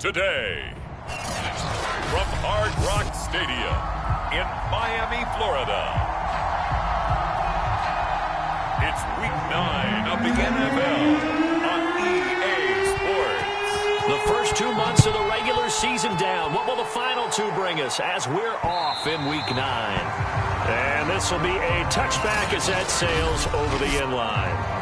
today. From Hard Rock Stadium in Miami, Florida, it's Week 9 of the NFL on EA Sports. The first 2 months of the regular season down. What will the final 2 bring us as we're off in Week 9? And this will be a touchback as that sails over the end line.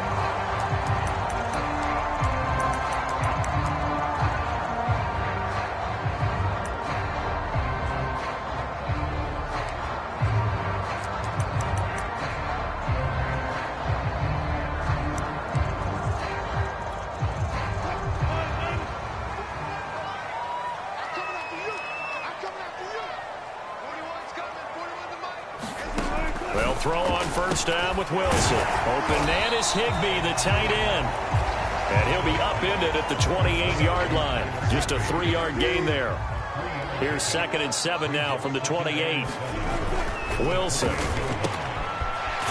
They'll throw on first down with Wilson. Open man is Higbee, the tight end. And he'll be upended at the 28-yard line. Just a 3-yard gain there. Here's 2nd and 7 now from the 28. Wilson.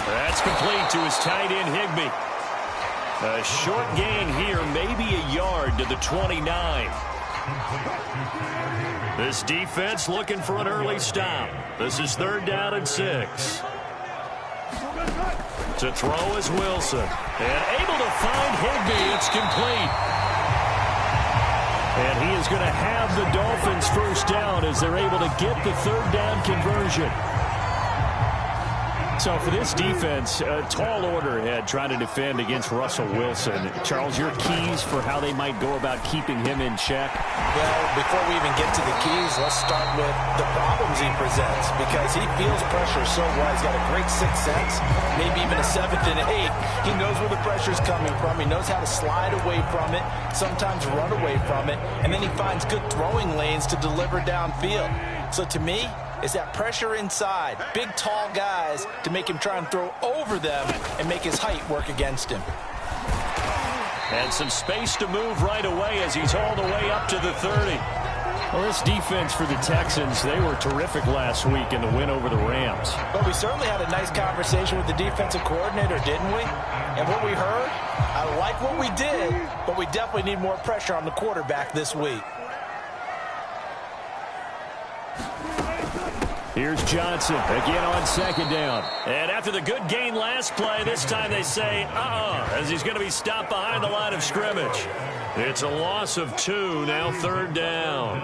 That's complete to his tight end, Higbee. A short gain here, maybe a yard to the 29. This defense looking for an early stop. This is 3rd down and 6. To throw is Wilson. And able to find Higbee. It's complete. And he is going to have the Dolphins first down as they're able to get the 3rd down conversion. So for this defense, a tall order ahead trying to defend against Russell Wilson. Charles, your keys for how they might go about keeping him in check? Well, before we even get to the keys, let's start with the problems he presents, because he feels pressure so well. He's got a great 6th sense, maybe even a 7th and 8. He knows where the pressure's coming from. He knows how to slide away from it, sometimes run away from it, and then he finds good throwing lanes to deliver downfield. So to me, it's that pressure inside, big, tall guys to make him try and throw over them and make his height work against him. And some space to move right away as he's all the way up to the 30. Well, this defense for the Texans, they were terrific last week in the win over the Rams. But we certainly had a nice conversation with the defensive coordinator, didn't we? And what we heard, I like what we did, but we definitely need more pressure on the quarterback this week. Here's Johnson again on 2nd down. And after the good gain last play, this time they say, as he's going to be stopped behind the line of scrimmage. It's a loss of 2, now 3rd down.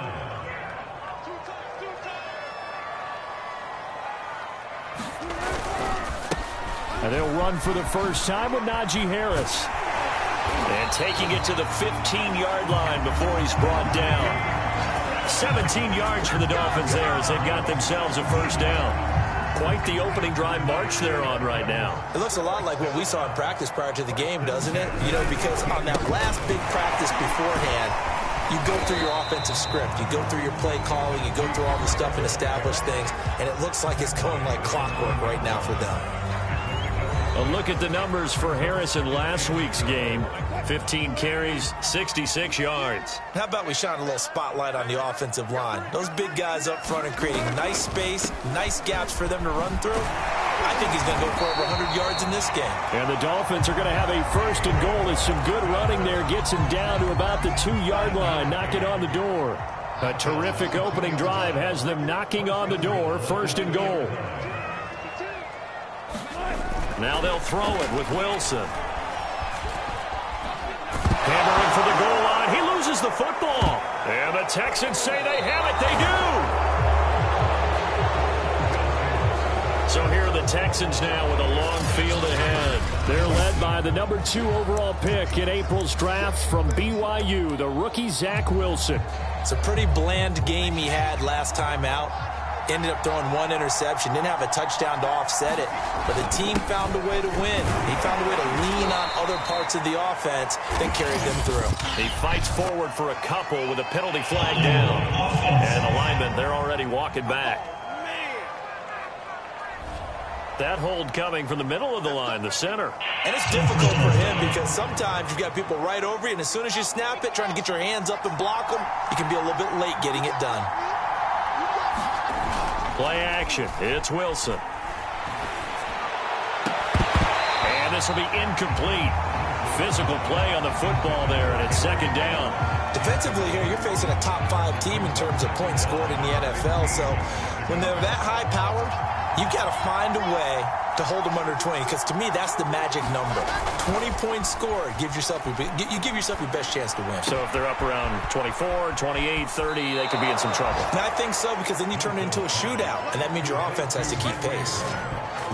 And they'll run for the first time with Najee Harris. And taking it to the 15-yard line before he's brought down. 17 yards for the Dolphins there as they've got themselves a first down. Quite the opening drive march they're on right now. It looks a lot like what we saw in practice prior to the game, doesn't it? You know, because on that last big practice beforehand, you go through your offensive script. You go through your play calling. You go through all the stuff and establish things. And it looks like it's going like clockwork right now for them. A look at the numbers for Harris in last week's game. 15 carries, 66 yards. How about we shine a little spotlight on the offensive line? Those big guys up front are creating nice space, nice gaps for them to run through. I think he's going to go for over 100 yards in this game. And the Dolphins are going to have a 1st and goal as some good running there gets him down to about the 2-yard line, knocking on the door. A terrific opening drive has them knocking on the door, 1st and goal. Now they'll throw it with Wilson. Hammering for the goal line. He loses the football. And the Texans say they have it. They do. So here are the Texans now with a long field ahead. They're led by the number 2 overall pick in April's draft from BYU, the rookie Zach Wilson. It's a pretty bland game he had last time out. Ended up throwing 1 interception. Didn't have a touchdown to offset it. But the team found a way to win. He found a way to lean on other parts of the offense that carried them through. He fights forward for a couple with a penalty flag down. And the linemen, they're already walking back. That hold coming from the middle of the line, the center. And it's difficult for him because sometimes you've got people right over you, and as soon as you snap it, trying to get your hands up and block them, you can be a little bit late getting it done. Play action. It's Wilson. And this will be incomplete. physical play on the football there, and it's second down. Defensively here, you're facing a top-5 team in terms of points scored in the NFL. So when they're that high-powered, you've got to find a way to hold them under 20, because to me, that's the magic number. 20 points scored, you give yourself your best chance to win. So if they're up around 24, 28, 30, they could be in some trouble. And I think so, because then you turn it into a shootout, and that means your offense has to keep pace.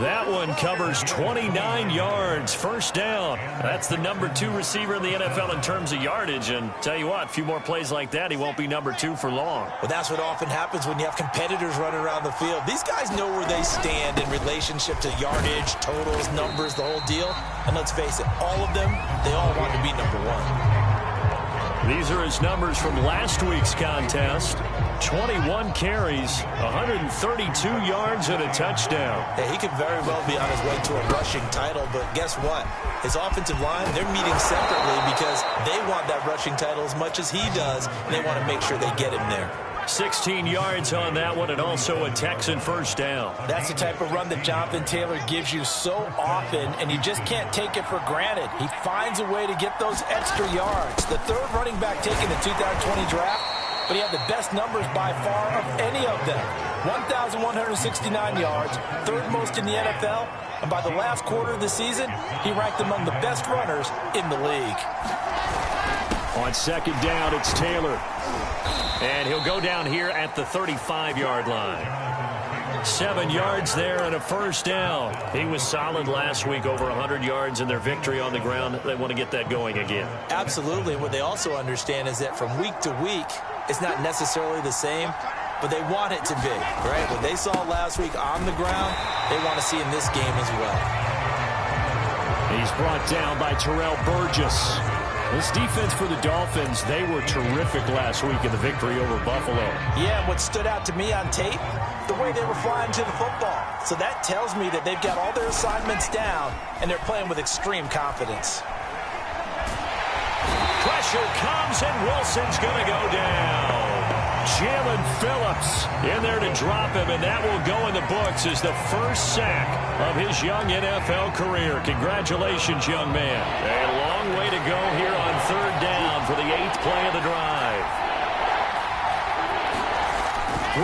That one covers 29 yards, first down. That's the number 2 receiver in the NFL in terms of yardage. And tell you what, a few more plays like that, he won't be number 2 for long. Well, that's what often happens when you have competitors running around the field. These guys know where they stand in relationship to yardage, totals, numbers, the whole deal. And let's face it, all of them, they all want to be number 1. These are his numbers from last week's contest. 21 carries, 132 yards, and a touchdown. Yeah, he could very well be on his way to a rushing title, but guess what? His offensive line, they're meeting separately because they want that rushing title as much as he does, and they want to make sure they get him there. 16 yards on that one, and also a Texan first down. That's the type of run that Jonathan Taylor gives you so often, and you just can't take it for granted. He finds a way to get those extra yards. The 3rd running back taken in the 2020 draft, but he had the best numbers by far of any of them. 1,169 yards, 3rd most in the NFL, and by the last quarter of the season, he ranked among the best runners in the league. On second down, it's Taylor. And he'll go down here at the 35-yard line. 7 yards there and a first down. He was solid last week, over 100 yards in their victory on the ground. They want to get that going again. Absolutely. What they also understand is that from week to week, it's not necessarily the same, but they want it to be, right? What they saw last week on the ground, they want to see in this game as well. He's brought down by Terrell Burgess. This defense for the Dolphins, they were terrific last week in the victory over Buffalo. Yeah, what stood out to me on tape, the way they were flying to the football. So that tells me that they've got all their assignments down, and they're playing with extreme confidence. Pressure comes, and Wilson's going to go down. Jalen Phillips in there to drop him, and that will go in the books as the first sack of his young NFL career. Congratulations, young man. A long way to go here on 3rd down for the 8th play of the drive.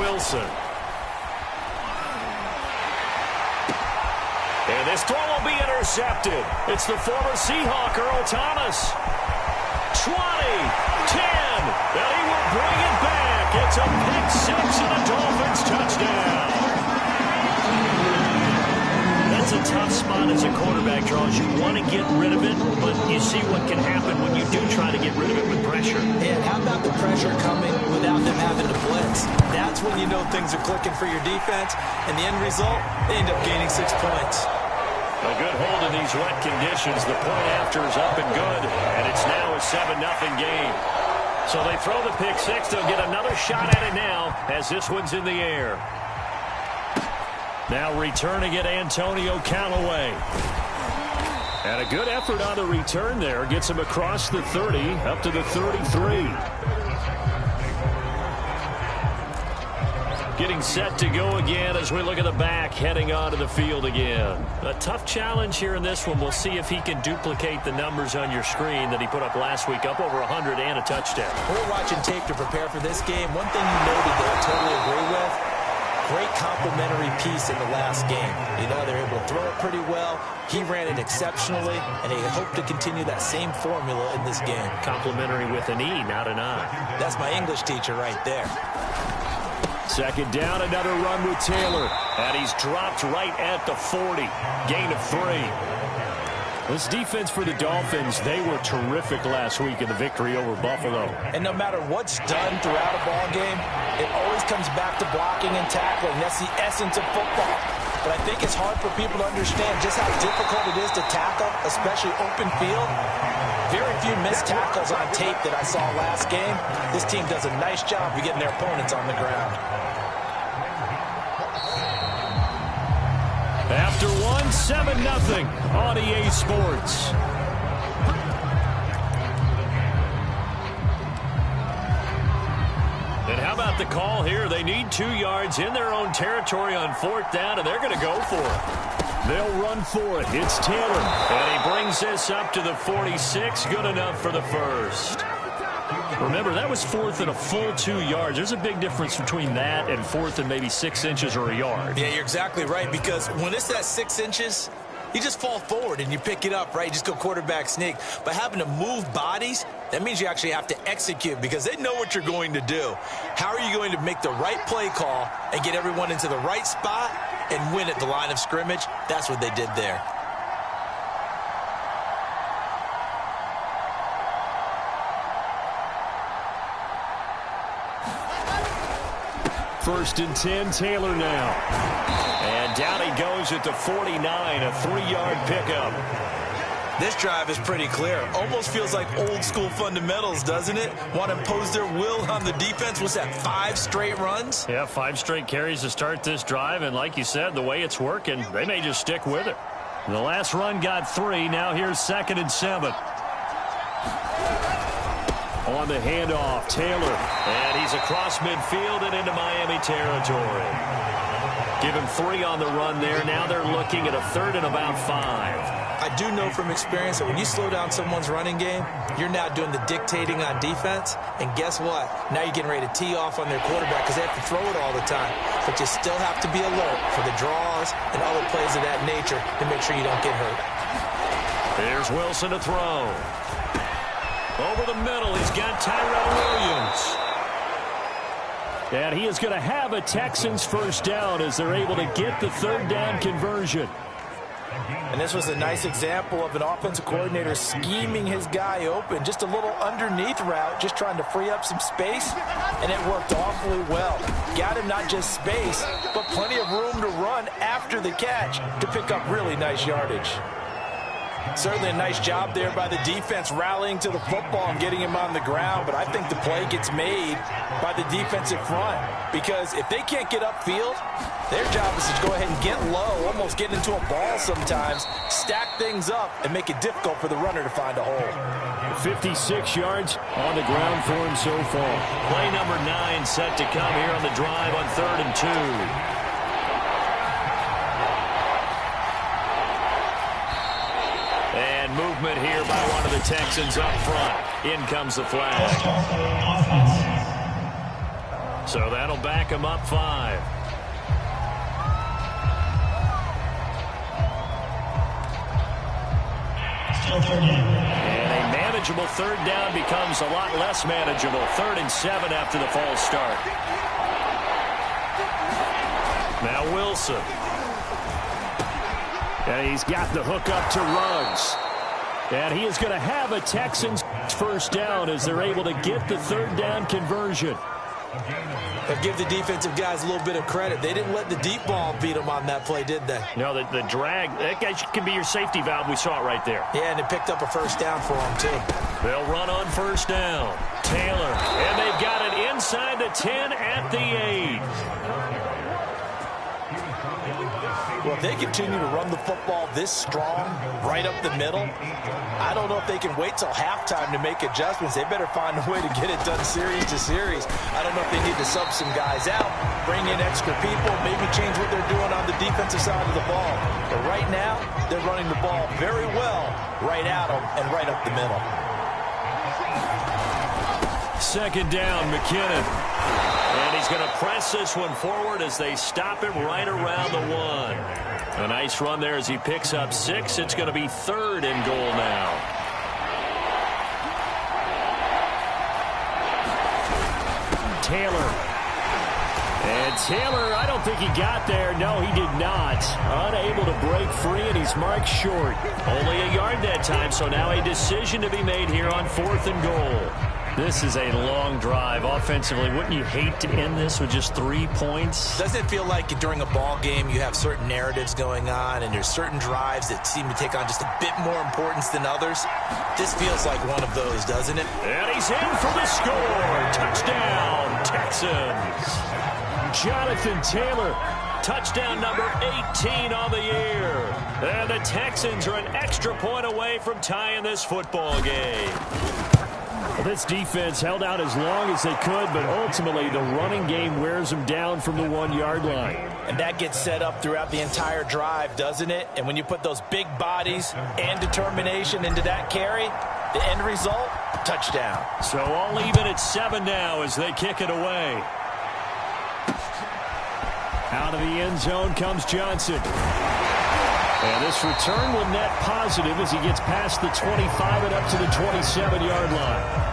Wilson. And this throw will be intercepted. It's the former Seahawk, Earl Thomas. 20, 10, and he will bring it back. It's a pick-6 and a Dolphins touchdown. That's a tough spot as a quarterback, Charles. You want to get rid of it, but you see what can happen when you do try to get rid of it with pressure. And how about the pressure coming without them having to blitz? That's when you know things are clicking for your defense, and the end result, they end up gaining 6 points. A good hold in these wet conditions. The point after is up and good, and it's now a 7-0 game. So they throw the pick-6. They'll get another shot at it now as this one's in the air. Now returning it, Antonio Callaway. And a good effort on the return there. Gets him across the 30, up to the 33. Getting set to go again as we look at the back, heading onto the field again. A tough challenge here in this one. We'll see if he can duplicate the numbers on your screen that he put up last week, up over 100 and a touchdown. We're watching tape to prepare for this game. One thing you noted that I totally agree with, great complimentary piece in the last game. You know, they're able to throw it pretty well. He ran it exceptionally, and they hope to continue that same formula in this game. Complimentary with an E, not an I. That's my English teacher right there. Second down, another run with Taylor. And he's dropped right at the 40. Gain of 3. This defense for the Dolphins, they were terrific last week in the victory over Buffalo. And no matter what's done throughout a ball game, it always comes back to blocking and tackling. That's the essence of football. But I think it's hard for people to understand just how difficult it is to tackle, especially open field. Very few missed tackles on tape that I saw last game. This team does a nice job of getting their opponents on the ground. After 7-0 on EA Sports. And how about the call here? They need 2 yards in their own territory on 4th down, and they're going to go for it. They'll run for it. It's Taylor, and he brings this up to the 46. Good enough for the first. Remember, that was 4th and a full 2 yards. There's a big difference between that and 4th and maybe 6 inches or a yard. Yeah, you're exactly right, because when it's that 6 inches, you just fall forward and you pick it up, right? You just go quarterback sneak. But having to move bodies, that means you actually have to execute because they know what you're going to do. How are you going to make the right play call and get everyone into the right spot and win at the line of scrimmage? That's what they did there. First and 10, Taylor now. And down he goes at the 49, a 3-yard pickup. This drive is pretty clear. Almost feels like old school fundamentals, doesn't it? Want to impose their will on the defense. What's that, 5 straight runs? Yeah, 5 straight carries to start this drive. And like you said, the way it's working, they may just stick with it. The last run got 3. Now here's 2nd and 7. On the handoff, Taylor. And he's across midfield and into Miami territory. Give him 3 on the run there. Now they're looking at a 3rd and about 5. I do know from experience that when you slow down someone's running game, you're now doing the dictating on defense. And guess what? Now you're getting ready to tee off on their quarterback because they have to throw it all the time. But you still have to be alert for the draws and other plays of that nature to make sure you don't get hurt. Here's Wilson to throw. Over the middle, he's got Tyrell Williams. And he is going to have a Texans first down as they're able to get the 3rd down conversion. And this was a nice example of an offensive coordinator scheming his guy open. Just a little underneath route, just trying to free up some space, and it worked awfully well. Got him not just space, but plenty of room to run after the catch to pick up really nice yardage. Certainly a nice job there by the defense rallying to the football and getting him on the ground, but I think the play gets made by the defensive front because if they can't get upfield, their job is to go ahead and get low, almost get into a ball sometimes, stack things up, and make it difficult for the runner to find a hole. 56 yards on the ground for him so far. Play number 9 set to come here on the drive on 3rd and 2. And movement here by one of the Texans up front. In comes the flag. So that'll back him up 5. And a manageable 3rd down becomes a lot less manageable. 3rd and 7 after the false start. Now Wilson. And he's got the hook up to Ruggs. And he is going to have a Texans first down as they're able to get the 3rd down conversion. But give the defensive guys a little bit of credit. They didn't let the deep ball beat them on that play, did they? No, the drag, that guy can be your safety valve. We saw it right there. Yeah, and it picked up a first down for them, too. They'll run on first down. Taylor, and they've got it inside the 10 at the 8. Well, if they continue to run the football this strong, right up the middle, I don't know if they can wait till halftime to make adjustments. They better find a way to get it done series to series. I don't know if they need to sub some guys out, bring in extra people, maybe change what they're doing on the defensive side of the ball. But right now, they're running the ball very well right at them and right up the middle. 2nd down, McKinnon. And he's going to press this one forward as they stop him right around the 1. A nice run there as he picks up 6. It's going to be 3rd and goal now. Taylor. And Taylor, I don't think he got there. No, he did not. Unable to break free, and he's marked short. Only a yard that time, so now a decision to be made here on 4th and goal. This is a long drive offensively. Wouldn't you hate to end this with just 3 points? Doesn't it feel like during a ball game you have certain narratives going on and there's certain drives that seem to take on just a bit more importance than others? This feels like one of those, doesn't it? And he's in for the score. Touchdown, Texans. Jonathan Taylor, touchdown number 18 on the year. And the Texans are an extra point away from tying this football game. Well, this defense held out as long as they could, but ultimately the running game wears them down from the 1-yard line. And that gets set up throughout the entire drive, doesn't it? And when you put those big bodies and determination into that carry, the end result, touchdown. So all even at 7 now as they kick it away. Out of the end zone comes Johnson. And this return will net positive as he gets past the 25 and up to the 27-yard line.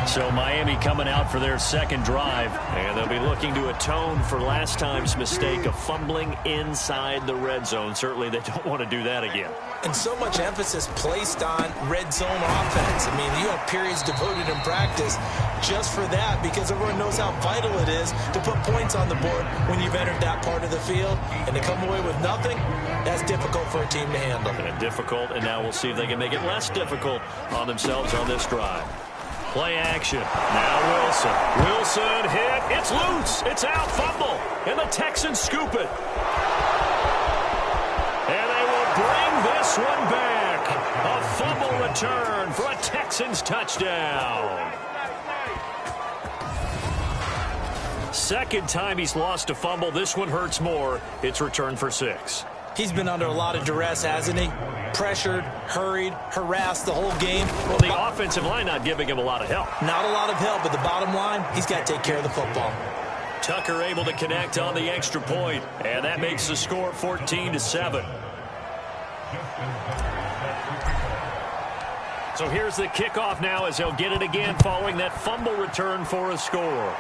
So Miami coming out for their second drive, and they'll be looking to atone for last time's mistake of fumbling inside the red zone. Certainly they don't want to do that again. And so much emphasis placed on red zone offense. I mean, you have periods devoted in practice just for that because everyone knows how vital it is to put points on the board when you've entered that part of the field. And to come away with nothing, that's difficult for a team to handle. And difficult, and now we'll see if they can make it less difficult on themselves on this drive. Play action. Now Wilson. Wilson hit. It's loose. It's out. Fumble. And the Texans scoop it. And they will bring this one back. A fumble return for a Texans touchdown. Second time he's lost a fumble. This one hurts more. It's returned for 6. He's been under a lot of duress, hasn't he? Pressured, hurried, harassed the whole game. Well, the offensive line not giving him a lot of help. Not a lot of help, but the bottom line, he's got to take care of the football. Tucker able to connect on the extra point, and that makes the score 14-7. So here's the kickoff now as he'll get it again following that fumble return for a score.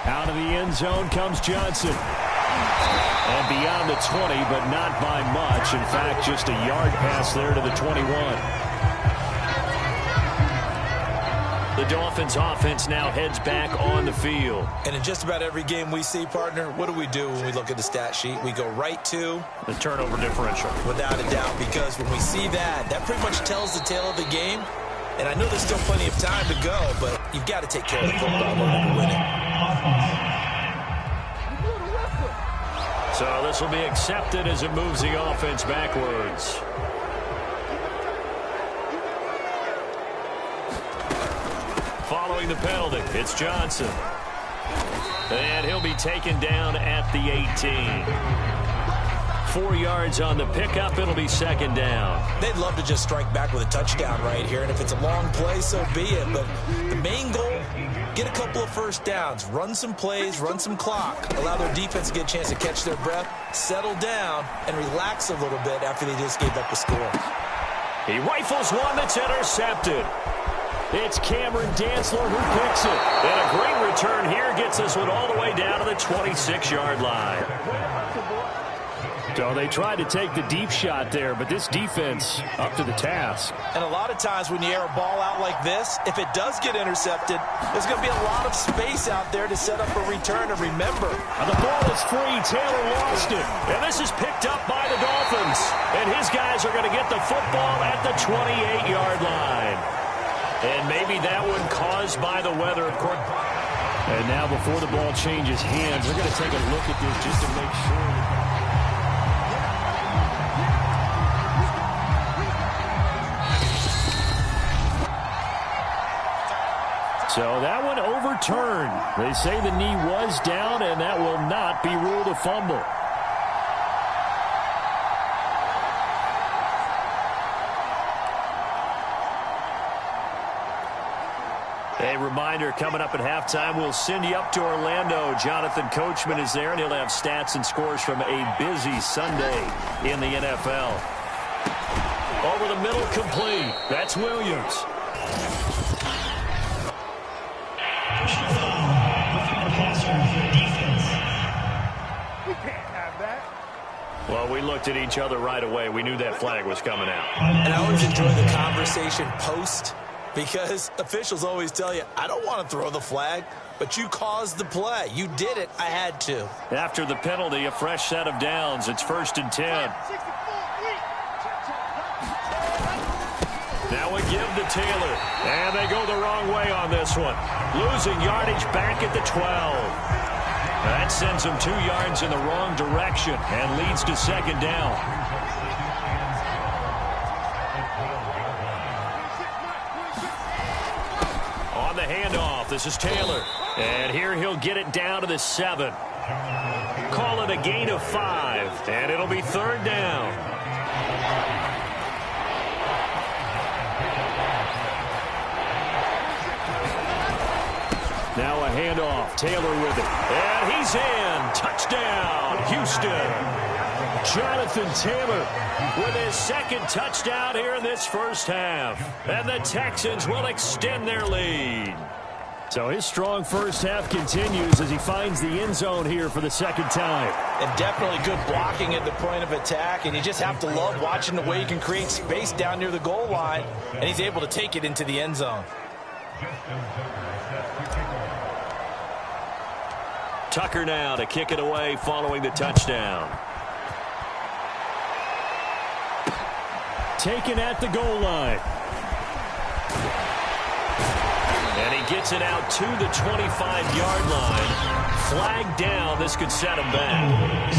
Out of the end zone comes Johnson. And beyond the 20, but not by much. In fact, just a yard pass there to the 21. The Dolphins offense now heads back on the field. And in just about every game we see, partner, what do when we look at the stat sheet? We go right to the turnover differential. Without a doubt, because when we see that, that pretty much tells the tale of the game. And I know there's still plenty of time to go, but you've got to take care of the football in order to win it. So this will be accepted as it moves the offense backwards. Following the penalty, it's Johnson. And he'll be taken down at the 18. 4 yards on the pickup. It'll be second down. They'd love to just strike back with a touchdown right here. And if it's a long play, so be it. But the main goal, get a couple of first downs, run some plays, run some clock, allow their defense to get a chance to catch their breath, settle down, and relax a little bit after they just gave up a score. He rifles one that's intercepted. It's Cameron Dantzler who picks it. And a great return here gets this one all the way down to the 26-yard line. So they tried to take the deep shot there, but this defense up to the task. And a lot of times when you air a ball out like this, if it does get intercepted, there's going to be a lot of space out there to set up a return. And remember, the ball is free. Taylor lost it. And this is picked up by the Dolphins. And his guys are going to get the football at the 28-yard line. And maybe that one caused by the weather, of course. And now before the ball changes hands, they're going to take a look at this just to make sure. So that one overturned. They say the knee was down, and that will not be ruled a fumble. A reminder, coming up at halftime, we'll send you up to Orlando. Jonathan Coachman is there, and he'll have stats and scores from a busy Sunday in the NFL. Over the middle, complete. That's Williams. Well, we looked at each other right away. We knew that flag was coming out. And I always enjoy the conversation post because officials always tell you, I don't want to throw the flag, but you caused the play. You did it. I had to. After the penalty, a fresh set of downs. It's 1st and 10. Now a give to Taylor. And they go the wrong way on this one. Losing yardage back at the 12. That sends them 2 yards in the wrong direction and leads to second down. handoff. This is Taylor. And here he'll get it down to the 7. Call it a gain of 5. And it'll be 3rd down. Now a handoff. Taylor with it. And he's in. Touchdown, Houston. Jonathan Taylor with his 2nd touchdown here in this first half. And the Texans will extend their lead. So his strong first half continues as he finds the end zone here for the 2nd time. And definitely good blocking at the point of attack. And you just have to love watching the way he can create space down near the goal line. And he's able to take it into the end zone. Tucker now to kick it away following the touchdown. Taken at the goal line. And he gets it out to the 25-yard line. Flag down. This could set him back.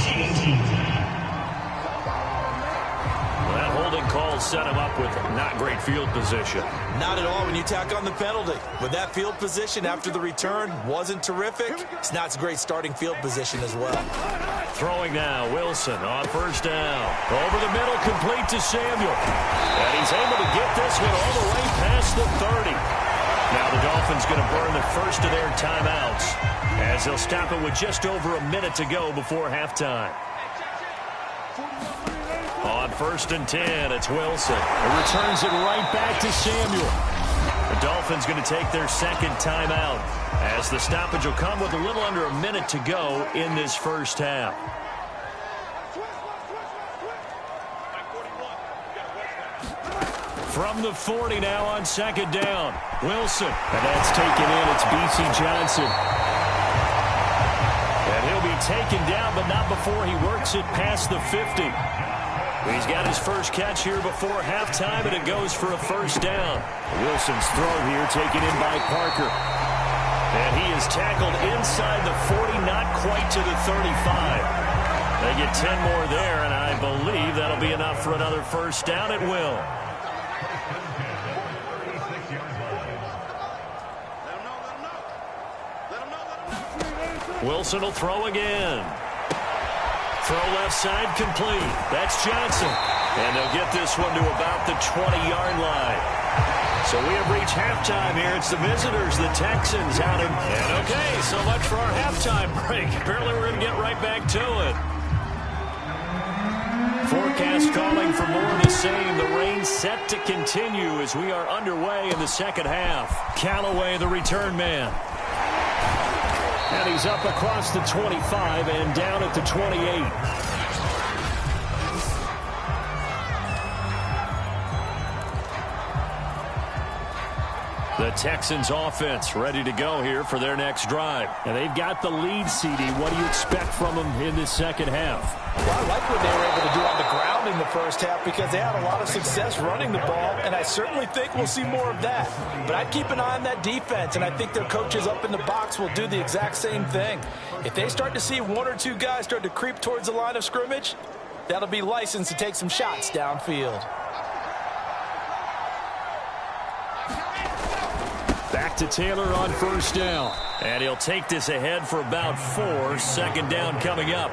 That holding call set him up with not great field position. Not at all when you tack on the penalty. With that field position after the return wasn't terrific. It's not a great starting field position as well. Throwing now, Wilson on 1st down. Over the middle, complete to Samuel. And he's able to get this one all the way past the 30. Now the Dolphins going to burn the first of their timeouts as they'll stop it with just over a minute to go before halftime. On 1st and 10, it's Wilson. He returns it right back to Samuel. The Dolphins going to take their 2nd timeout as the stoppage will come with a little under a minute to go in this first half. From the 40 now on 2nd down. Wilson. And that's taken in. It's B.C. Johnson. And he'll be taken down, but not before he works it past the 50. He's got his first catch here before halftime, and it goes for a 1st down. Wilson's throw here taken in by Parker. And he is tackled inside the 40, not quite to the 35. They get 10 more there, and I believe that'll be enough for another 1st down. It will. Wilson will throw again. Throw left side complete. That's Johnson. And they'll get this one to about the 20-yard line. So we have reached halftime here. It's the visitors, the Texans, out in. And okay, so much for our halftime break. Apparently we're going to get right back to it. Forecast calling for more of the same. The rain set to continue as we are underway in the 2nd half. Callaway, the return man. And he's up across the 25 and down at the 28. The Texans offense ready to go here for their next drive. And they've got the lead, CD. What do you expect from them in this 2nd half? Well, I like what they were able to do on the ground in the first half because they had a lot of success running the ball, and I certainly think we'll see more of that. But I'd keep an eye on that defense, and I think their coaches up in the box will do the exact same thing. If they start to see 1 or 2 guys start to creep towards the line of scrimmage, that'll be licensed to take some shots downfield. Back to Taylor on 1st down. And he'll take this ahead for about 4. 2nd down coming up.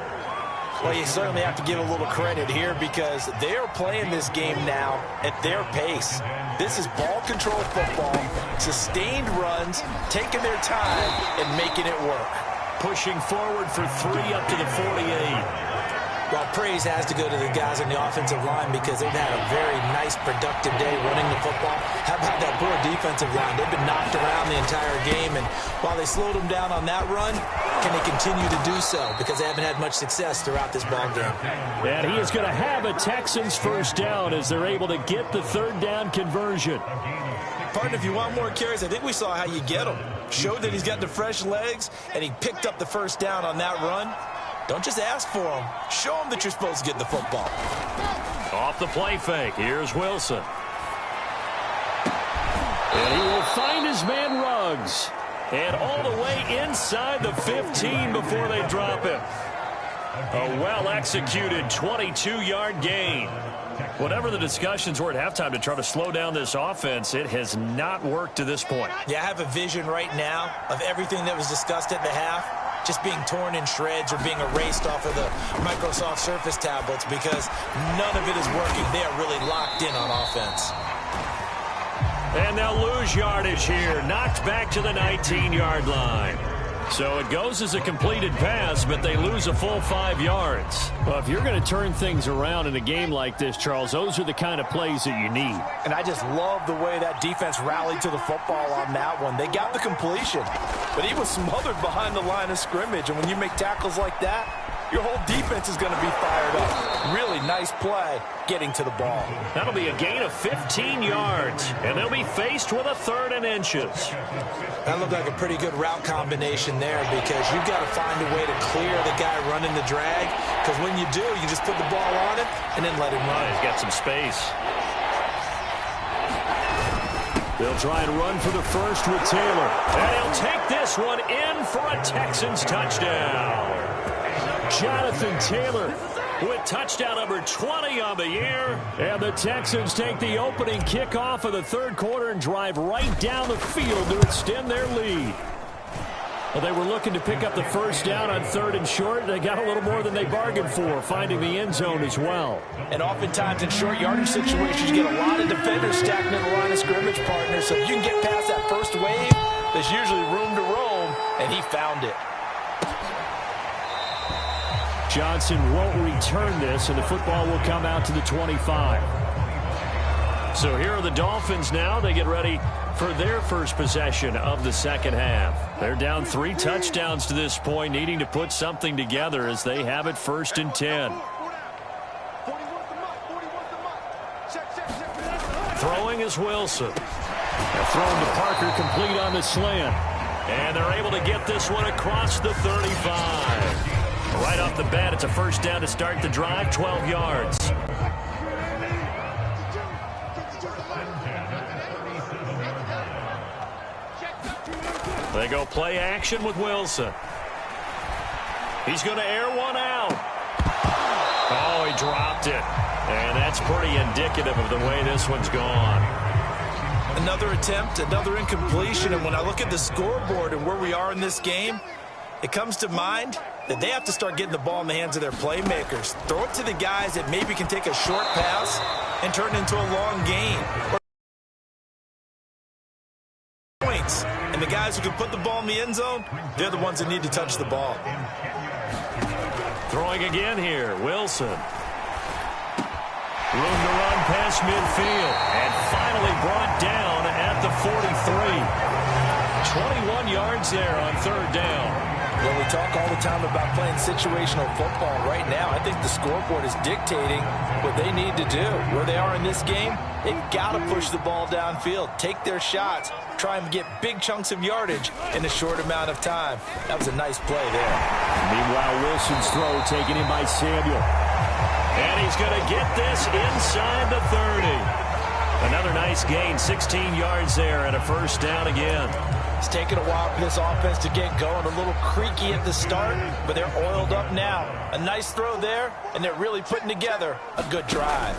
Well, you certainly have to give a little credit here because they are playing this game now at their pace. This is ball control football, sustained runs, taking their time and making it work. Pushing forward for 3 up to the 48. Well, praise has to go to the guys on the offensive line because they've had a very nice, productive day running the football. How about that poor defensive line? They've been knocked around the entire game, and while they slowed them down on that run, can they continue to do so? Because they haven't had much success throughout this ball game. And he is going to have a Texans 1st down as they're able to get the 3rd down conversion. Partner, if you want more carries, I think we saw how you get them. Showed that he's got the fresh legs, and he picked up the 1st down on that run. Don't just ask for them. Show them that you're supposed to get the football. Off the play fake. Here's Wilson. And he will find his man Ruggs. And all the way inside the 15 before they drop him. A well-executed 22-yard gain. Whatever the discussions were at halftime to try to slow down this offense, it has not worked to this point. Yeah, I have a vision right now of everything that was discussed at the half just being torn in shreds or being erased off of the Microsoft Surface tablets because none of it is working. They are really locked in on offense. And they'll lose yardage here. Knocked back to the 19-yard line. So it goes as a completed pass, but they lose a full 5 yards. Well, if you're going to turn things around in a game like this, Charles, those are the kind of plays that you need. And I just love the way that defense rallied to the football on that one. They got the completion, but he was smothered behind the line of scrimmage. And when you make tackles like that, your whole defense is going to be fired up. Really nice play getting to the ball. That'll be a gain of 15 yards, and they'll be faced with a 3rd and inches. That looked like a pretty good route combination there because you've got to find a way to clear the guy running the drag because when you do, you just put the ball on him and then let him run. He's got some space. They'll try and run for the first with Taylor. And he'll take this one in for a Texans touchdown. Jonathan Taylor with touchdown number 20 on the year. And the Texans take the opening kickoff of the 3rd quarter and drive right down the field to extend their lead. Well, they were looking to pick up the first down on 3rd and short. They got a little more than they bargained for, finding the end zone as well. And oftentimes in short yardage situations, you get a lot of defenders stacking in the line of scrimmage, partner. So if you can get past that first wave, there's usually room to roam, and he found it. Johnson won't return this, and the football will come out to the 25. So here are the Dolphins now. They get ready for their first possession of the second half. They're down 3 touchdowns to this point, needing to put something together as they have it 1st and 10. Throwing is Wilson. They're thrown to Parker, complete on the slant. And they're able to get this one across the 35. Right off the bat, it's a first down to start the drive, 12 yards. They go play action with Wilson. He's going to air one out. Oh, he dropped it. And that's pretty indicative of the way this one's gone. Another attempt, another incompletion. And when I look at the scoreboard and where we are in this game, it comes to mind that they have to start getting the ball in the hands of their playmakers. Throw it to the guys that maybe can take a short pass and turn it into a long gain. Points. And the guys who can put the ball in the end zone, they're the ones that need to touch the ball. Throwing again here, Wilson. Room to run past midfield. And finally brought down at the 43. 21 yards there on 3rd down. Well, we talk all the time about playing situational football. Right now, I think the scoreboard is dictating what they need to do. Where they are in this game, they've got to push the ball downfield, take their shots, try and get big chunks of yardage in a short amount of time. That was a nice play there. Meanwhile, Wilson's throw taken in by Samuel. And he's going to get this inside the 30. Another nice gain, 16 yards there and a first down again. It's taken a while for this offense to get going. A little creaky at the start, but they're oiled up now. A nice throw there, and they're really putting together a good drive.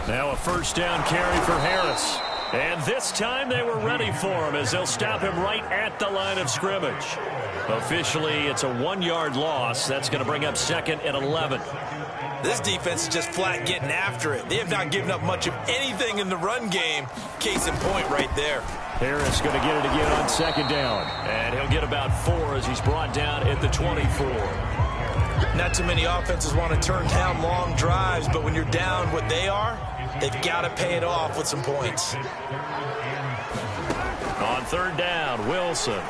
Now a first down carry for Harris. And this time they were ready for him as they'll stop him right at the line of scrimmage. Officially, it's a 1-yard loss. That's going to bring up 2nd and 11. This defense is just flat getting after it. They have not given up much of anything in the run game. Case in point right there. Harris going to get it again on 2nd down. And he'll get about 4 as he's brought down at the 24. Not too many offenses want to turn down long drives, but when you're down what they are, they've got to pay it off with some points. On 3rd down, Wilson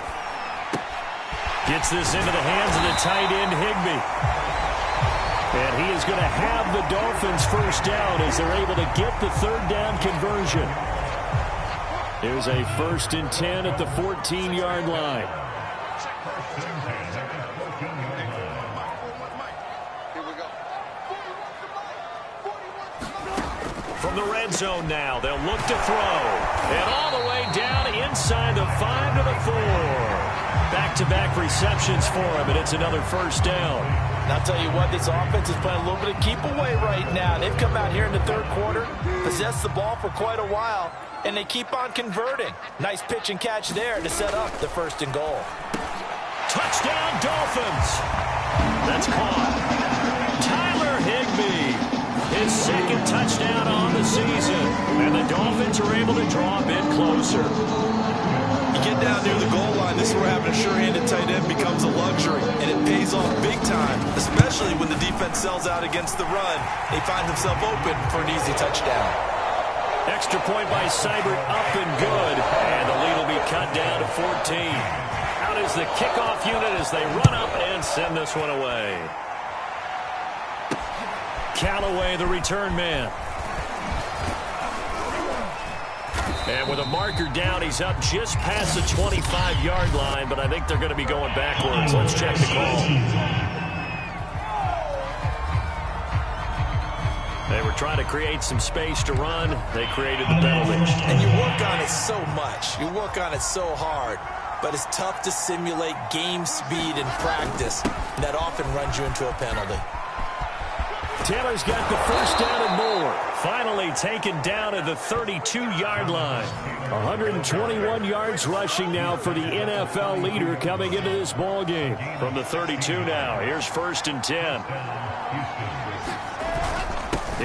gets this into the hands of the tight end, Higbee. And he is going to have the Dolphins first down as they're able to get the 3rd down conversion. Here's a 1st and 10 at the 14-yard line. From the red zone now, they'll look to throw. And all the way down inside the 5 to the 4. Back-to-back receptions for him, and it's another first down. And I'll tell you what, this offense is playing a little bit of keep away right now. They've come out here in the third quarter, possessed the ball for quite a while, and they keep on converting. Nice pitch and catch there to set up the first and goal. Touchdown, Dolphins. That's caught. Tyler Higbee, his second touchdown on the season, and the Dolphins are able to draw a bit closer. You get down near the goal line, this is where having a sure-handed tight end becomes a luxury, and it pays off big time, especially when the defense sells out against the run. They find themselves open for an easy touchdown. Extra point by Seibert, up and good, and the lead will be cut down to 14. Out is the kickoff unit as they run up and send this one away. Callaway, the return man. And with a marker down, he's up just past the 25-yard line, but I think they're going to be going backwards. Let's check the call. They were trying to create some space to run. They created the penalty. And you work on it so much. You work on it so hard. But it's tough to simulate game speed in practice. And that often runs you into a penalty. Taylor's got the first down and more. Finally taken down at the 32-yard line. 121 yards rushing now for the NFL leader coming into this ball game. From the 32 now, here's 1st and 10.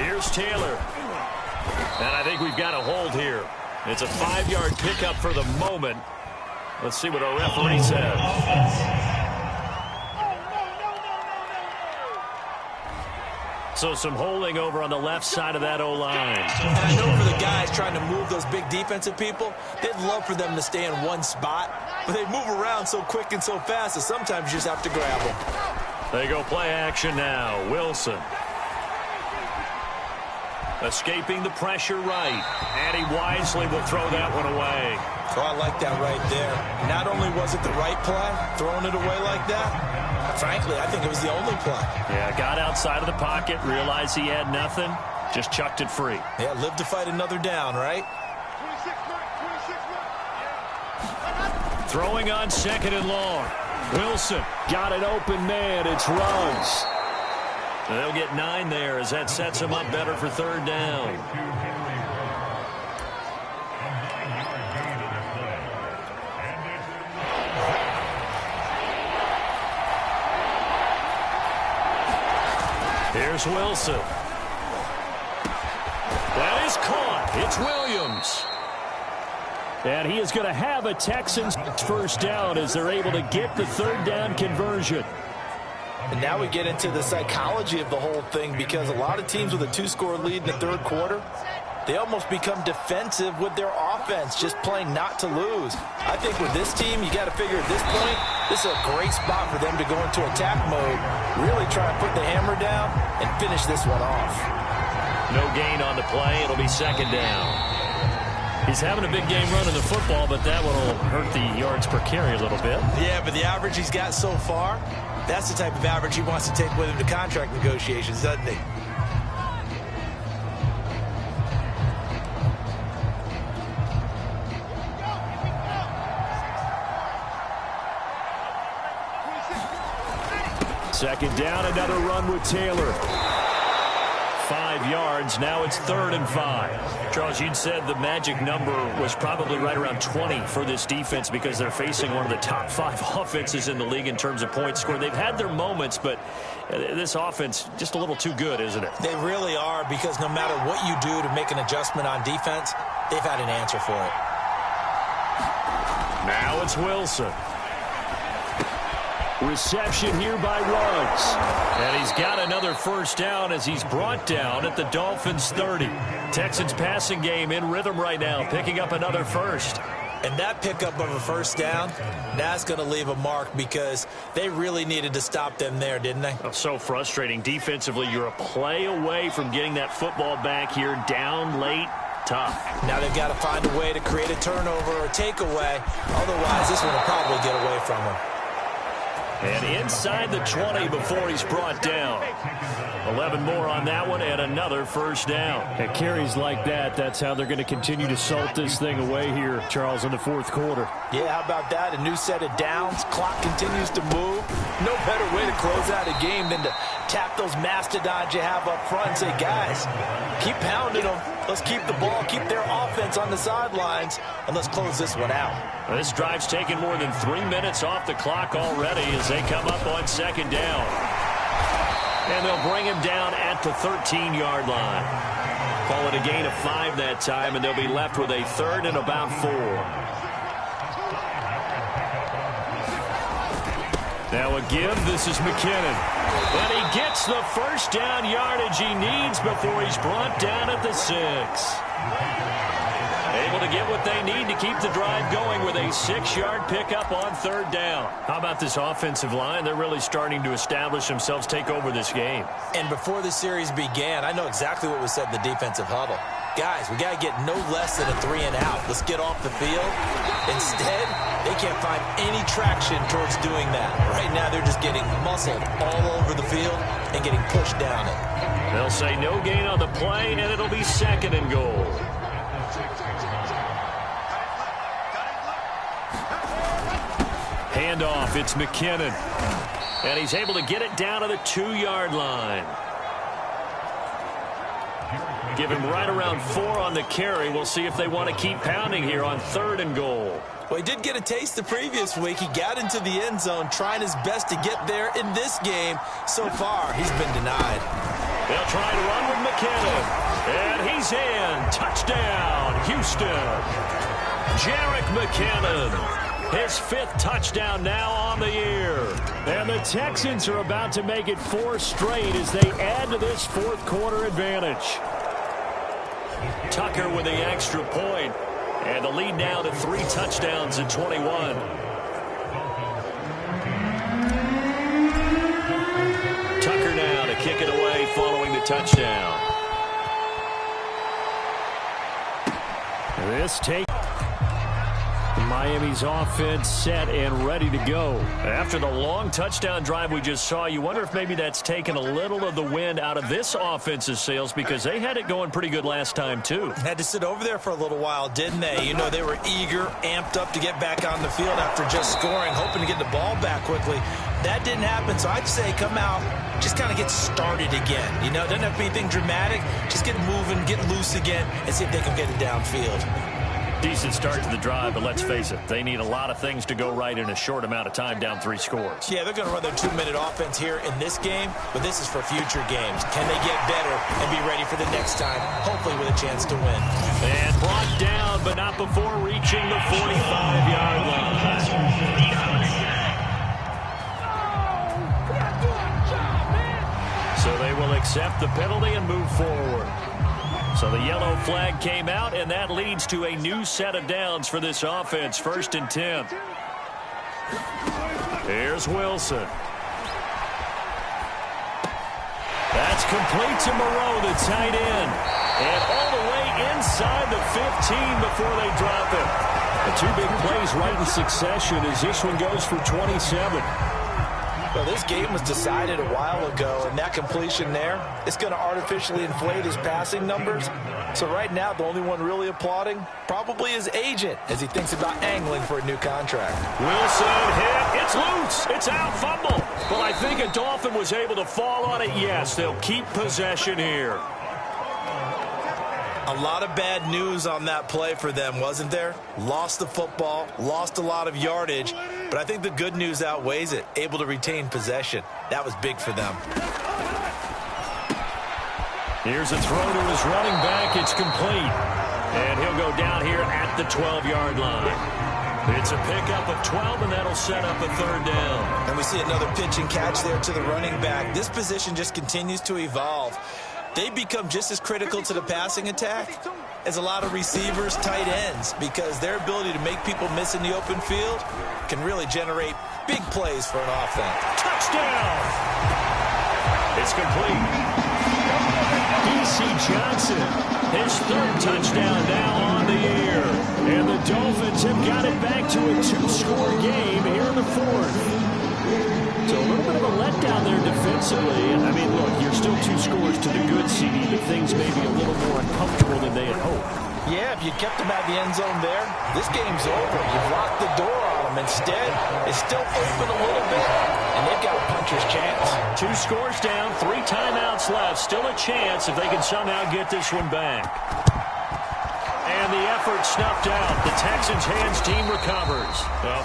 Here's Taylor. And I think we've got a hold here. It's a 5-yard pickup for the moment. Let's see what our referee says. So some holding over on the left side of that O-line. And I know for the guys trying to move those big defensive people, they'd love for them to stay in one spot. But they move around so quick and so fast that sometimes you just have to grab them. They go play action now. Wilson. Escaping the pressure right. And he wisely will throw that one away. Oh, I like that right there. Not only was it the right play, throwing it away like that, frankly, I think it was the only play. Yeah, got outside of the pocket, realized he had nothing, just chucked it free. Yeah, live to fight another down, right? Throwing on 2nd and long. Wilson got an open man. It's Ruggs. They'll get 9 there as that sets him up better for 3rd down. Here's Wilson. That is caught. It's Williams. And he is going to have a Texans first down as they're able to get the 3rd down conversion. And now we get into the psychology of the whole thing, because a lot of teams with a 2-score lead in the 3rd quarter, they almost become defensive with their offense, just playing not to lose. I think with this team, you got to figure at this point, this is a great spot for them to go into attack mode, really try and put the hammer down and finish this one off. No gain on the play. It'll be 2nd down. He's having a big game running the football, but that one will hurt the yards per carry a little bit. Yeah, but the average he's got so far, that's the type of average he wants to take with him to contract negotiations, doesn't he? Second down, another run with Taylor. 5 yards. Now it's 3rd and 5. Charles, you'd said the magic number was probably right around 20 for this defense because they're facing one of the top 5 offenses in the league in terms of points scored. They've had their moments, but this offense just a little too good, isn't it? They really are, because no matter what you do to make an adjustment on defense, they've had an answer for it. Now it's Wilson. Reception here by Ruggs. And he's got another first down as he's brought down at the Dolphins' 30. Texans passing game in rhythm right now, picking up another first. And that pickup of a first down, that's going to leave a mark, because they really needed to stop them there, didn't they? Oh, so frustrating. Defensively, you're a play away from getting that football back here, down late. Tough. Now they've got to find a way to create a turnover or a takeaway. Otherwise, this one will probably get away from them. And inside the 20 before he's brought down. 11 more on that one and another first down. At carries like that, that's how they're going to continue to salt this thing away here, Charles, in the 4th quarter. Yeah, how about that? A new set of downs. Clock continues to move. No better way to close out a game than to tap those mastodons you have up front and say, guys, keep pounding them. Let's keep the ball, keep their offense on the sidelines, and let's close this one out. Well, this drive's taken more than 3 minutes off the clock already as they come up on second down. And they'll bring him down at the 13-yard line. Call it a gain of 5 that time, and they'll be left with a 3rd and about 4. Now a give, this is McKinnon. And he gets the first down yardage he needs before he's brought down at the 6. Able to get what they need to keep the drive going with a 6-yard pickup on 3rd down. How about this offensive line? They're really starting to establish themselves, take over this game. And before the series began, I know exactly what was said in the defensive huddle. Guys, we got to get no less than a 3 and out. Let's get off the field. Instead, they can't find any traction towards doing that. Right now, they're just getting muscled all over the field and getting pushed down it. They'll say no gain on the play, and it'll be 2nd and goal. Handoff, it's McKinnon. And he's able to get it down to the 2-yard line. Give him right around 4 on the carry. We'll see if they want to keep pounding here on 3rd and goal. Well, he did get a taste the previous week. He got into the end zone, trying his best to get there in this game. So far, he's been denied. They'll try to run with McKinnon. And he's in. Touchdown, Houston. Jerick McKinnon. His 5th touchdown now on the year. And the Texans are about to make it 4 straight as they add to this 4th quarter advantage. Tucker with the extra point. And the lead now to 3 touchdowns at 21. Tucker now to kick it away following the touchdown. This take. Miami's offense set and ready to go. After the long touchdown drive we just saw, you wonder if maybe that's taken a little of the wind out of this offense's sails because they had it going pretty good last time, too. Had to sit over there for a little while, didn't they? You know, they were eager, amped up to get back on the field after just scoring, hoping to get the ball back quickly. That didn't happen, so I'd say come out, just kind of get started again. You know, it doesn't have to be anything dramatic. Just get moving, get loose again, and see if they can get it downfield. Decent start to the drive, but let's face it, they need a lot of things to go right in a short amount of time, down 3 scores. Yeah, they're going to run their 2-minute offense here in this game, but this is for future games. Can they get better and be ready for the next time, hopefully with a chance to win? And brought down, but not before reaching the 45-yard line. So they will accept the penalty and move forward. So the yellow flag came out, and that leads to a new set of downs for this offense. 1st and 10. Here's Wilson. That's complete to Moreau, the tight end. And all the way inside the 15 before they drop it. The 2 big plays right in succession as this one goes for 27. Well, this game was decided a while ago, and that completion there, it's going to artificially inflate his passing numbers. So right now, the only one really applauding probably his agent as he thinks about angling for a new contract. Wilson hit. It's loose. It's out. Fumble. Well, I think a Dolphin was able to fall on it. Yes, they'll keep possession here. A lot of bad news on that play for them, wasn't there? Lost the football, lost a lot of yardage, but I think the good news outweighs it. Able to retain possession. That was big for them. Here's a throw to his running back. It's complete. And he'll go down here at the 12-yard line. It's a pickup of 12, and that'll set up a 3rd down. And we see another pitch and catch there to the running back. This position just continues to evolve. They become just as critical to the passing attack as a lot of receivers, tight ends, because their ability to make people miss in the open field can really generate big plays for an offense. Touchdown! It's complete. D.C. Johnson, his 3rd touchdown now on the year. And the Dolphins have got it back to a 2-score game here in the 4th. So a little bit of a letdown there defensively. I mean, look, you're still 2 scores to the good, CD, but things may be a little more uncomfortable than they had hoped. Yeah, if you kept him at the end zone there, this game's over. You've locked the door on him. Instead, it's still open a little bit, and they've got a puncher's chance. 2 scores down, 3 timeouts left. Still a chance if they can somehow get this one back. And the effort snuffed out. The Texans' hands team recovers.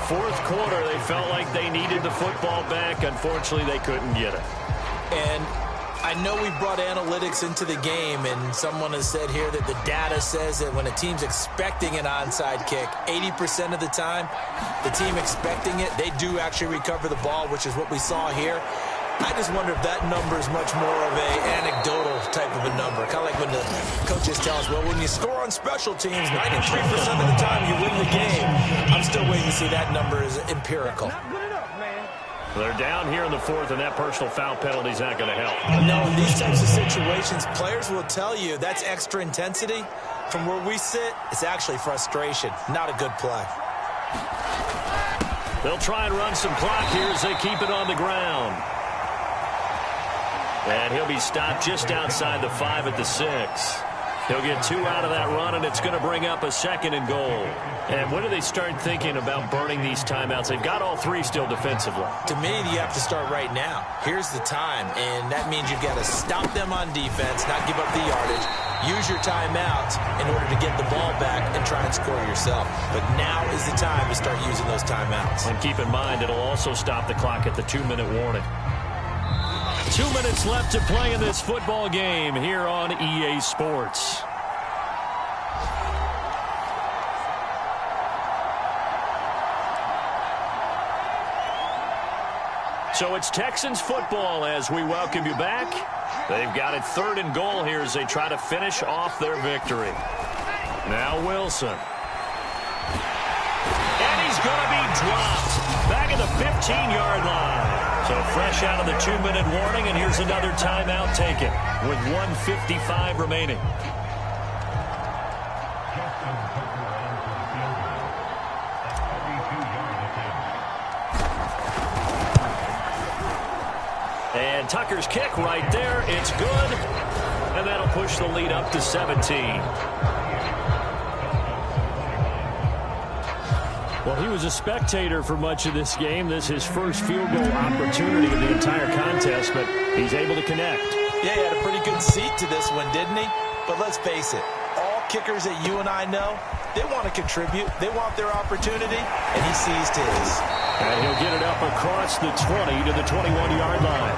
Fourth quarter, they felt like they needed the football back. Unfortunately, they couldn't get it. And I know we brought analytics into the game, and someone has said here that the data says that when a team's expecting an onside kick, 80% of the time, the team expecting it, they do actually recover the ball, which is what we saw here. I just wonder if that number is much more of an anecdotal type of a number. Kind of like when the coaches tell us, well, when you score on special teams, 93% of the time you win the game. I'm still waiting to see that number is empirical. They're down here in the fourth, and that personal foul penalty is not going to help. No, in these types of situations, players will tell you that's extra intensity. From where we sit, it's actually frustration, not a good play. They'll try and run some clock here as they keep it on the ground. And he'll be stopped just outside the 5 at the 6. He'll get 2 out of that run, and it's going to bring up a 2nd and goal. And when do they start thinking about burning these timeouts? They've got all 3 still defensively. To me, you have to start right now. Here's the time, and that means you've got to stop them on defense, not give up the yardage, use your timeouts in order to get the ball back and try and score yourself. But now is the time to start using those timeouts. And keep in mind, it'll also stop the clock at the 2-minute warning. 2 minutes left to play in this football game here on EA Sports. So it's Texans football as we welcome you back. They've got it 3rd and goal here as they try to finish off their victory. Now Wilson. And he's going to be dropped back at the 15-yard line. So fresh out of the 2-minute warning, and here's another timeout taken with 1:55 remaining. And Tucker's kick right there. It's good. And that'll push the lead up to 17. Well, he was a spectator for much of this game. This is his first field goal opportunity of the entire contest, but he's able to connect. Yeah, he had a pretty good seat to this one, didn't he? But let's face it, all kickers that you and I know, they want to contribute. They want their opportunity, and he seized his. And he'll get it up across the 20 to the 21-yard line.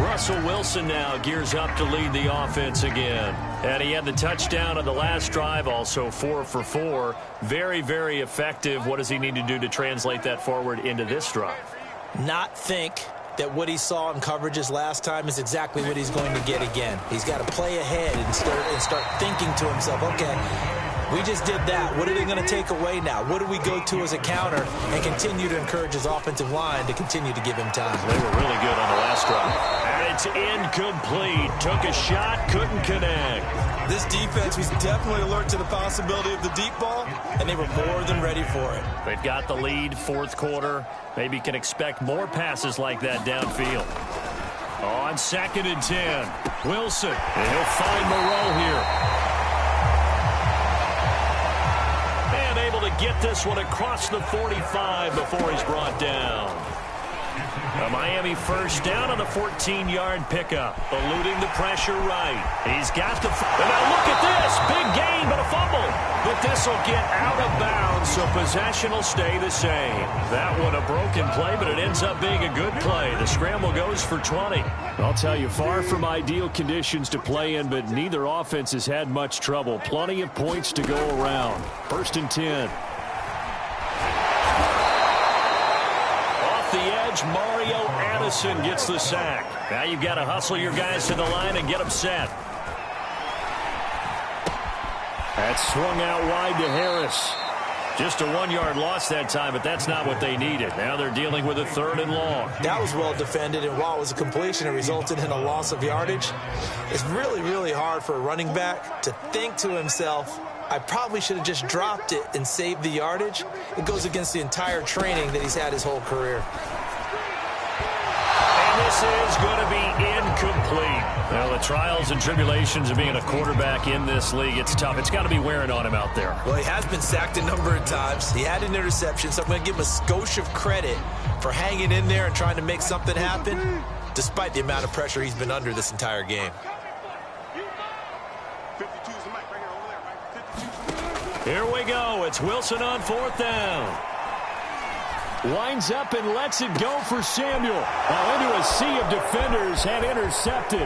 Russell Wilson now gears up to lead the offense again. And he had the touchdown on the last drive, also 4 for 4. Very, very effective. What does he need to do to translate that forward into this drive? Not think that what he saw in coverages last time is exactly what he's going to get again. He's got to play ahead and start thinking to himself, okay, we just did that. What are they going to take away now? What do we go to as a counter? And continue to encourage his offensive line to continue to give him time. They were really good on the last drive. And it's incomplete. Took a shot, couldn't connect. This defense was definitely alert to the possibility of the deep ball, and they were more than ready for it. They've got the lead, fourth quarter. Maybe can expect more passes like that downfield. On 2nd and 10, Wilson. And he'll find Moreau here. To get this one across the 45 before he's brought down. A Miami first down on a 14-yard pickup. Eluding the pressure right. He's got the... And now look at this. Big gain, but a fumble. But this will get out of bounds, so possession will stay the same. That one a broken play, but it ends up being a good play. The scramble goes for 20. I'll tell you, far from ideal conditions to play in, but neither offense has had much trouble. Plenty of points to go around. 1st and 10. The edge, Mario Addison gets the sack. Now you've got to hustle your guys to the line and get them set. That's swung out wide to Harris. Just a 1-yard loss that time, but that's not what they needed. Now they're dealing with a 3rd and long. That was well defended, and while it was a completion, it resulted in a loss of yardage. It's really, really hard for a running back to think to himself, I probably should have just dropped it and saved the yardage. It goes against the entire training that he's had his whole career. And this is going to be incomplete. Well, the trials and tribulations of being a quarterback in this league, it's tough. It's got to be wearing on him out there. Well, he has been sacked a number of times. He had an interception, so I'm going to give him a skosh of credit for hanging in there and trying to make something happen, despite the amount of pressure he's been under this entire game. Here we go. It's Wilson on 4th down. Winds up and lets it go for Samuel. Now into a sea of defenders and intercepted.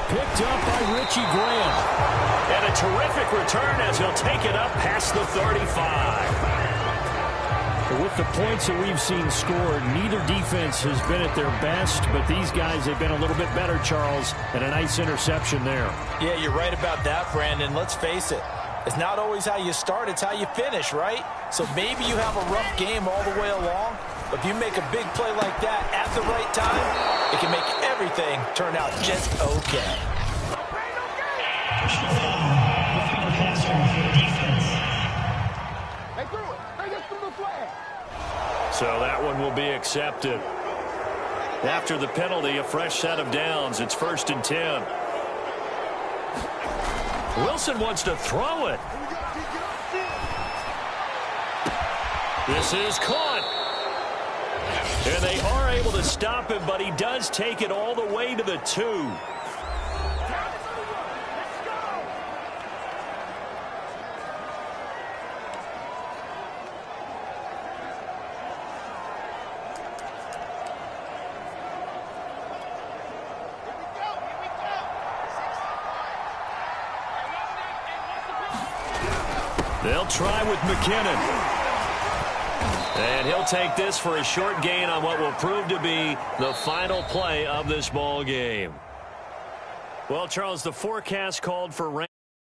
Picked up by Richie Grant. And a terrific return as he'll take it up past the 35. With the points that we've seen scored, neither defense has been at their best, but these guys have been a little bit better, Charles, and a nice interception there. Yeah, you're right about that, Brandon. Let's face it. It's not always how you start, it's how you finish, right? So maybe you have a rough game all the way along, but if you make a big play like that at the right time, it can make everything turn out just okay. So that one will be accepted. After the penalty, a fresh set of downs. It's 1st and 10. Wilson wants to throw it. This is caught. And they are able to stop him, but he does take it all the way to the 2. They'll try with McKinnon. And he'll take this for a short gain on what will prove to be the final play of this ball game. Well, Charles, the forecast called for rain.